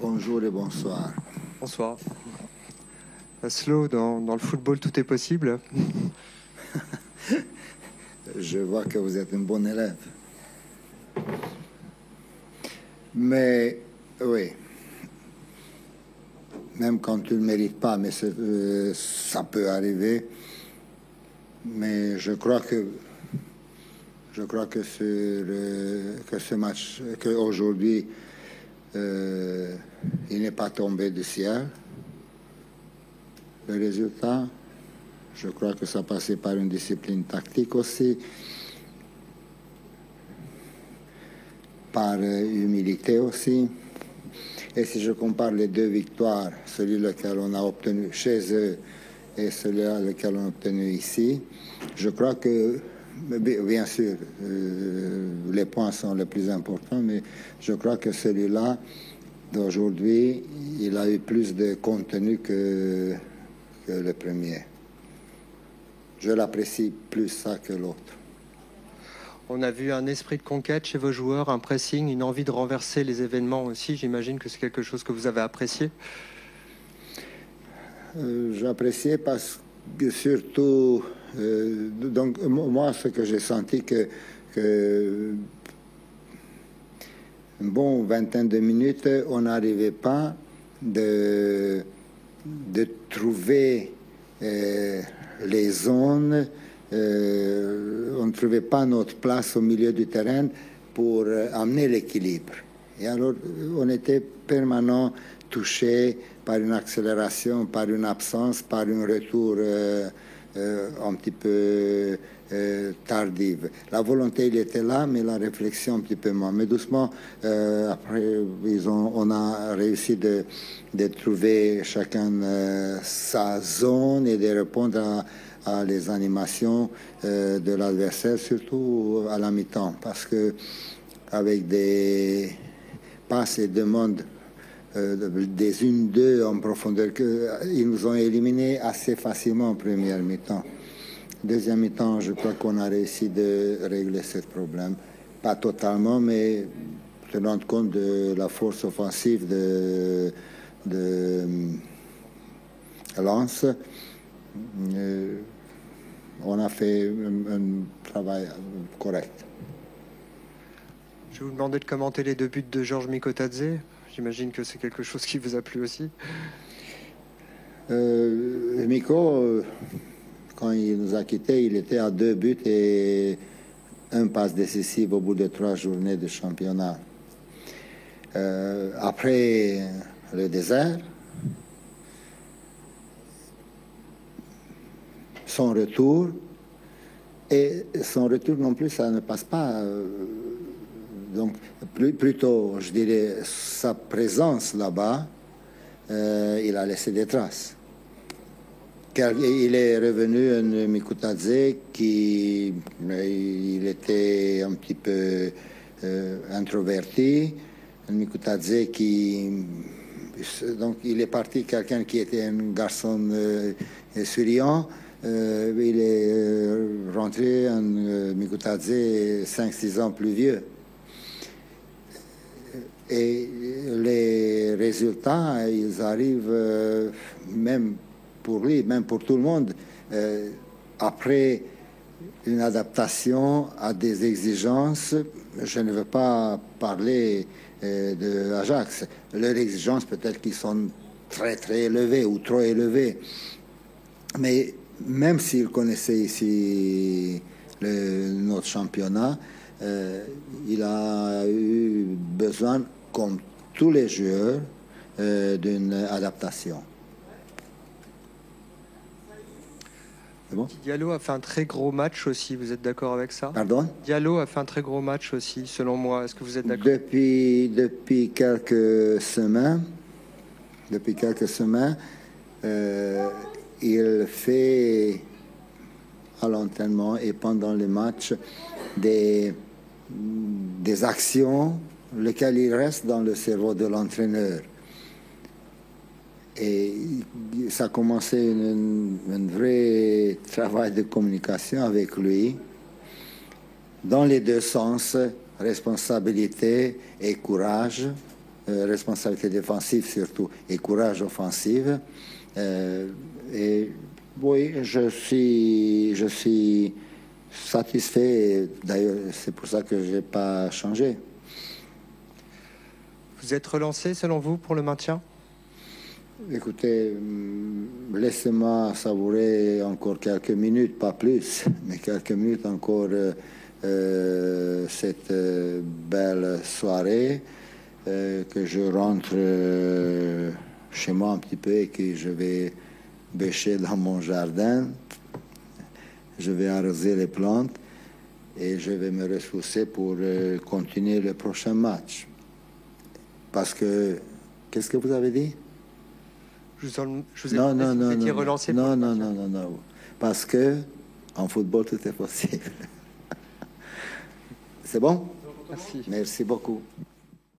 Bonjour et bonsoir. Bonsoir. Laszlo, dans le football, tout est possible. Je vois que vous êtes un bon élève. Mais oui, même quand tu ne le mérites pas, mais ça peut arriver. Mais je crois que ce match, qu'aujourd'hui, il n'est pas tombé du ciel. Le résultat, je crois que ça passait par une discipline tactique aussi, par humilité aussi. Et si je compare les deux victoires, celui lequel on a obtenu chez eux et celui lequel on a obtenu ici, je crois que, bien sûr, les points sont les plus importants, mais je crois que celui-là, d'aujourd'hui, il a eu plus de contenu que le premier. Je l'apprécie plus ça que l'autre. On a vu un esprit de conquête chez vos joueurs, un pressing, une envie de renverser les événements aussi. J'imagine que c'est quelque chose que vous avez apprécié. J'appréciais parce que surtout, donc moi, ce que j'ai senti que une bonne vingtaine de minutes, on n'arrivait pas de trouver les zones, on ne trouvait pas notre place au milieu du terrain pour amener l'équilibre. Et alors, on était permanent touché par une accélération, par une absence, par un retour un petit peu tardive. La volonté, il était là, mais la réflexion un petit peu moins. Mais doucement, après, on a réussi de trouver chacun sa zone et de répondre à les animations de l'adversaire, surtout à la mi-temps, parce que avec des passes et demandes des 1-2 en profondeur, ils nous ont éliminés assez facilement en première mi-temps. Deuxième mi-temps, je crois qu'on a réussi de régler ce problème. Pas totalement, mais tenant compte de la force offensive de Lens, on a fait un travail correct. Je vais vous demander de commenter les deux buts de Georges Mikotadze. J'imagine que c'est quelque chose qui vous a plu aussi. Miko, quand il nous a quittés, il était à 2 buts et un passe décisive au bout de 3 journées de championnat. Après le désert, son retour, et son retour non plus, ça ne passe pas. Donc, plutôt, je dirais, sa présence là-bas, il a laissé des traces. Car il est revenu un Mikotadze qui il était un petit peu introverti, un Mikotadze qui... Donc, il est parti quelqu'un qui était un garçon souriant. Il est rentré un Mikotadze 5-6 ans plus vieux. Et les résultats, ils arrivent même pour lui, même pour tout le monde, après une adaptation à des exigences. Je ne veux pas parler de l'Ajax. Leurs exigences, peut-être qu'ils sont très, très élevées ou trop élevées. Mais même s'il connaissait ici notre championnat, il a eu besoin, comme tous les joueurs, d'une adaptation. C'est bon? Diallo a fait un très gros match aussi, vous êtes d'accord avec ça? Pardon? Diallo a fait un très gros match aussi, selon moi. Est-ce que vous êtes d'accord? Depuis quelques semaines, il fait à l'entraînement et pendant les matchs des actions lesquelles il reste dans le cerveau de l'entraîneur. Et ça a commencé un vrai travail de communication avec lui, dans les deux sens, responsabilité et courage, responsabilité défensive surtout et courage offensif. Et oui, je suis satisfait. D'ailleurs, c'est pour ça que je n'ai pas changé. Vous êtes relancé, selon vous, pour le maintien? Écoutez, laissez-moi savourer encore quelques minutes, pas plus, mais quelques minutes encore cette belle soirée, que je rentre chez moi un petit peu et que je vais bêcher dans mon jardin. Je vais arroser les plantes et je vais me ressourcer pour continuer le prochain match. Parce que, qu'est-ce que vous avez dit? Je vous ai demandé si vous étiez relancé. Non. Parce que en football, tout est possible. C'est bon? Merci. Merci beaucoup.